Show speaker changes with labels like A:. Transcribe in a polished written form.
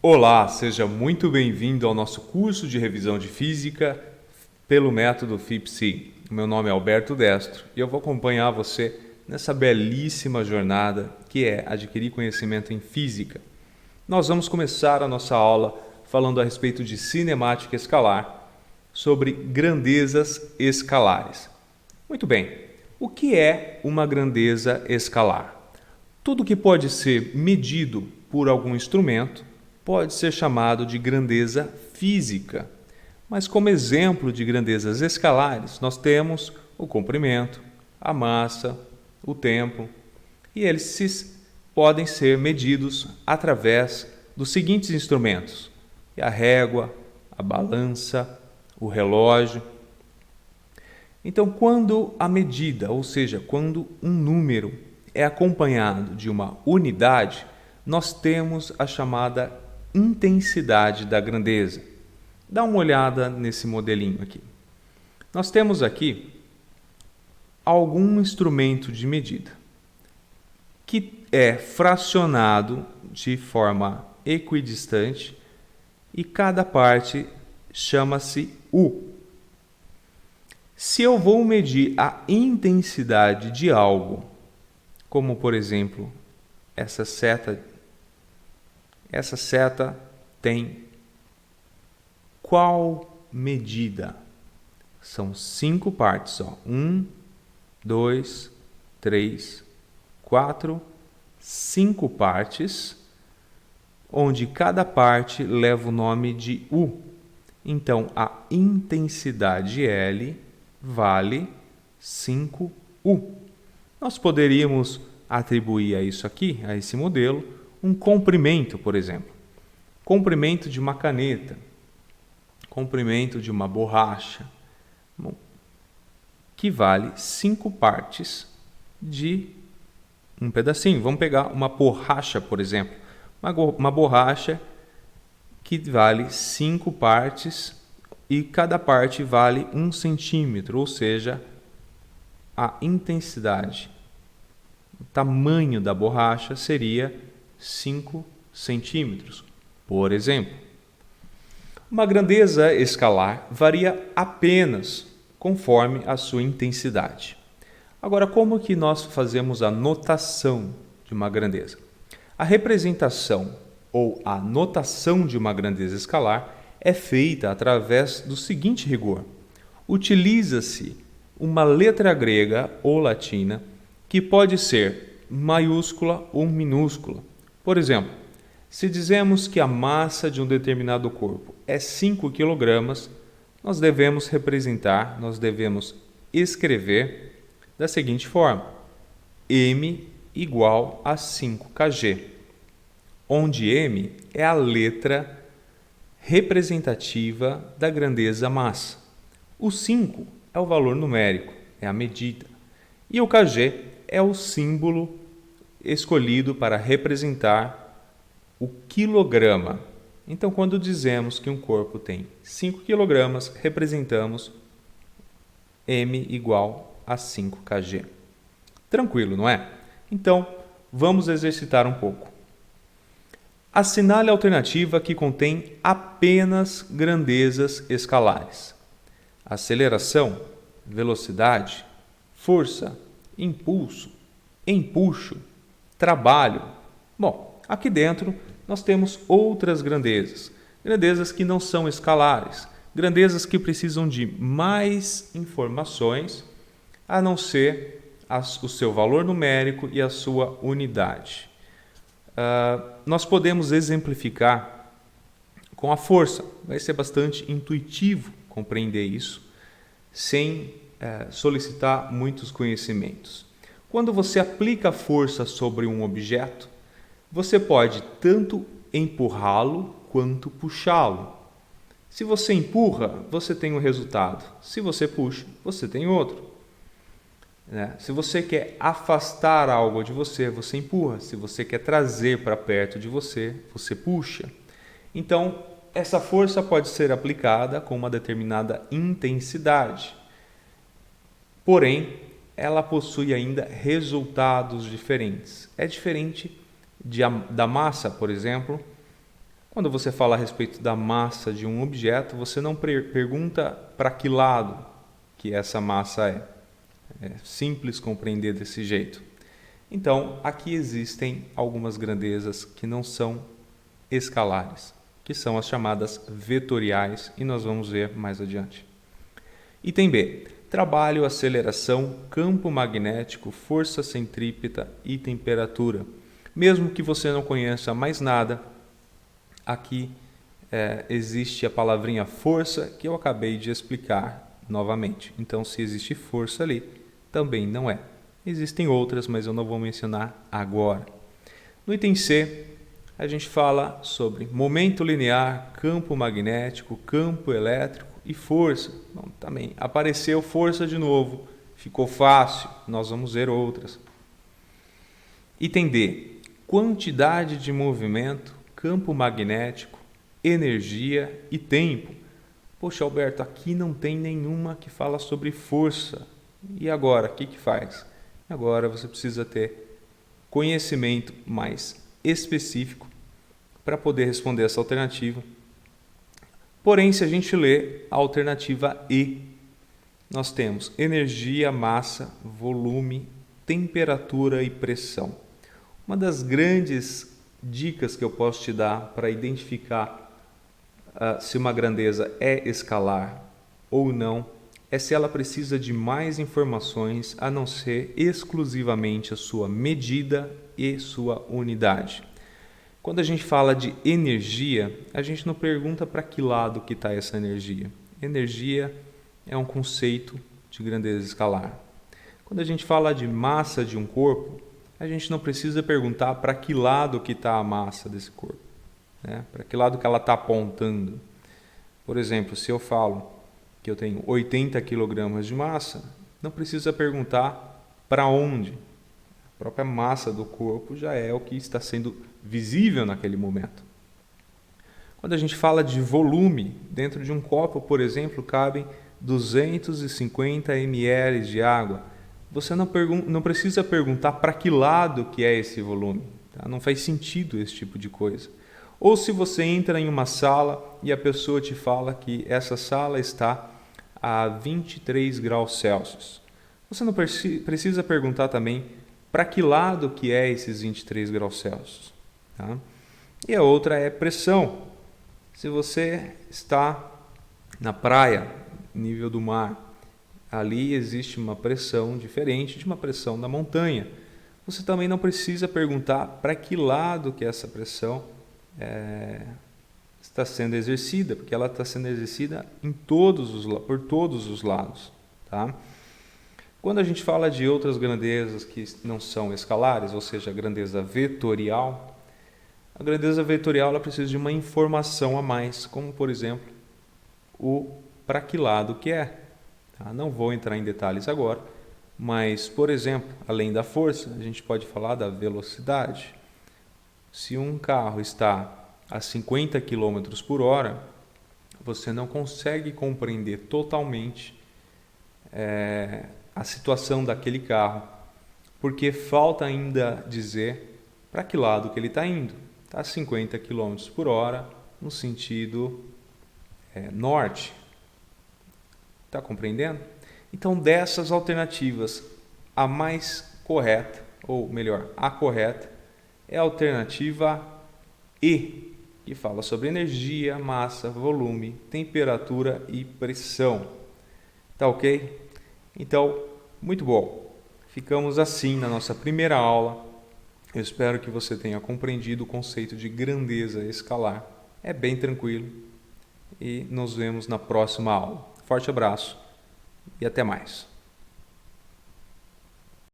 A: Olá, seja muito bem-vindo ao nosso curso de revisão de física pelo método FIPSI. Meu nome é Alberto Destro e eu vou acompanhar você nessa belíssima jornada que é adquirir conhecimento em física. Nós vamos começar a nossa aula falando a respeito de cinemática escalar, sobre grandezas escalares. Muito bem, o que é uma grandeza escalar? Tudo que pode ser medido por algum instrumento pode ser chamado de grandeza física. Mas como exemplo de grandezas escalares, nós temos o comprimento, a massa, o tempo, e eles podem ser medidos através dos seguintes instrumentos: a régua, a balança, o relógio. Então, quando a medida, ou seja, quando um número é acompanhado de uma unidade, nós temos a chamada intensidade da grandeza. Dá uma olhada nesse modelinho aqui. Nós temos aqui algum instrumento de medida que é fracionado de forma equidistante e cada parte chama-se U. Se eu vou medir a intensidade de algo, como por exemplo essa seta tem qual medida? São 5 partes. 1, 2, 3, 4, 5 partes, onde cada parte leva o nome de U. Então, a intensidade L vale 5U. Nós poderíamos atribuir a isso aqui, a esse modelo, um comprimento, por exemplo. Comprimento de uma caneta, comprimento de uma borracha, que vale 5 partes de um pedacinho. Vamos pegar uma borracha, por exemplo. Uma borracha que vale 5 partes e cada parte vale 1 centímetro, ou seja, a intensidade, o tamanho da borracha seria 5 centímetros, por exemplo. Uma grandeza escalar varia apenas conforme a sua intensidade. Agora, como que nós fazemos a notação de uma grandeza? A representação ou a notação de uma grandeza escalar é feita através do seguinte rigor: utiliza-se uma letra grega ou latina que pode ser maiúscula ou minúscula. Por exemplo, se dizemos que a massa de um determinado corpo é 5 kg, nós devemos escrever da seguinte forma: M igual a 5 kg, onde M é a letra representativa da grandeza massa. O 5 é o valor numérico, é a medida, e o kg é o símbolo escolhido para representar o quilograma. Então, quando dizemos que um corpo tem 5 kg, representamos M igual a 5 kg. Tranquilo, não é? Então, vamos exercitar um pouco. Assinale a alternativa que contém apenas grandezas escalares: aceleração, velocidade, força, impulso, empuxo, trabalho. Bom, aqui dentro nós temos outras grandezas, grandezas que não são escalares, grandezas que precisam de mais informações a não ser o seu valor numérico e a sua unidade. Nós podemos exemplificar com a força. Vai ser bastante intuitivo compreender isso sem solicitar muitos conhecimentos. Quando você aplica força sobre um objeto, você pode tanto empurrá-lo quanto puxá-lo. Se você empurra, você tem um resultado. Se você puxa, você tem outro. Se você quer afastar algo de você, você empurra. Se você quer trazer para perto de você, você puxa. Então, essa força pode ser aplicada com uma determinada intensidade. Porém, ela possui ainda resultados diferentes. É diferente da massa, por exemplo. Quando você fala a respeito da massa de um objeto, você não pergunta para que lado que essa massa é. É simples compreender desse jeito. Então, aqui existem algumas grandezas que não são escalares, que são as chamadas vetoriais, e nós vamos ver mais adiante. Item B. Trabalho, aceleração, campo magnético, força centrípeta e temperatura. Mesmo que você não conheça mais nada, aqui existe a palavrinha força que eu acabei de explicar novamente. Então, se existe força ali, também não é. Existem outras, mas eu não vou mencionar agora. No item C, a gente fala sobre momento linear, campo magnético, campo elétrico e força. Bom, também apareceu força de novo, ficou fácil, nós vamos ver outras. Item D, quantidade de movimento, campo magnético, energia e tempo. Poxa, Alberto, aqui não tem nenhuma que fala sobre força. E agora, o que faz? Agora você precisa ter conhecimento mais específico para poder responder essa alternativa. Porém, se a gente ler a alternativa E, nós temos energia, massa, volume, temperatura e pressão. Uma das grandes dicas que eu posso te dar para identificar se uma grandeza é escalar ou não é se ela precisa de mais informações a não ser exclusivamente a sua medida e sua unidade. Quando a gente fala de energia, a gente não pergunta para que lado que está essa energia. Energia é um conceito de grandeza escalar. Quando a gente fala de massa de um corpo, a gente não precisa perguntar para que lado que está a massa desse corpo, né? Para que lado que ela está apontando. Por exemplo, se eu falo que eu tenho 80 kg de massa, não precisa perguntar para onde. A própria massa do corpo já é o que está sendo visível naquele momento. Quando a gente fala de volume, dentro de um copo, por exemplo, cabem 250 ml de água. Você não precisa perguntar para que lado que é esse volume. Tá? Não faz sentido esse tipo de coisa. Ou se você entra em uma sala e a pessoa te fala que essa sala está a 23 graus Celsius. Você não precisa perguntar também para que lado que é esses 23 graus Celsius. Tá? E a outra é pressão. Se você está na praia, nível do mar, ali existe uma pressão diferente de uma pressão da montanha. Você também não precisa perguntar para que lado que essa pressão está sendo exercida, porque ela está sendo exercida por todos os lados. Tá? Quando a gente fala de outras grandezas que não são escalares, ou seja, a grandeza vetorial, a grandeza vetorial ela precisa de uma informação a mais, como por exemplo, o para que lado que é. Tá? Não vou entrar em detalhes agora, mas, por exemplo, além da força, a gente pode falar da velocidade. Se um carro está a 50 km por hora, você não consegue compreender totalmente a situação daquele carro, porque falta ainda dizer para que lado que ele está indo. Está a 50 km por hora no sentido norte. Está compreendendo? Então, dessas alternativas, a mais correta, ou melhor, a correta, é a alternativa E, que fala sobre energia, massa, volume, temperatura e pressão. Tá ok? Então, muito bom. Ficamos assim na nossa primeira aula. Eu espero que você tenha compreendido o conceito de grandeza escalar. É bem tranquilo. E nos vemos na próxima aula. Forte abraço e até mais.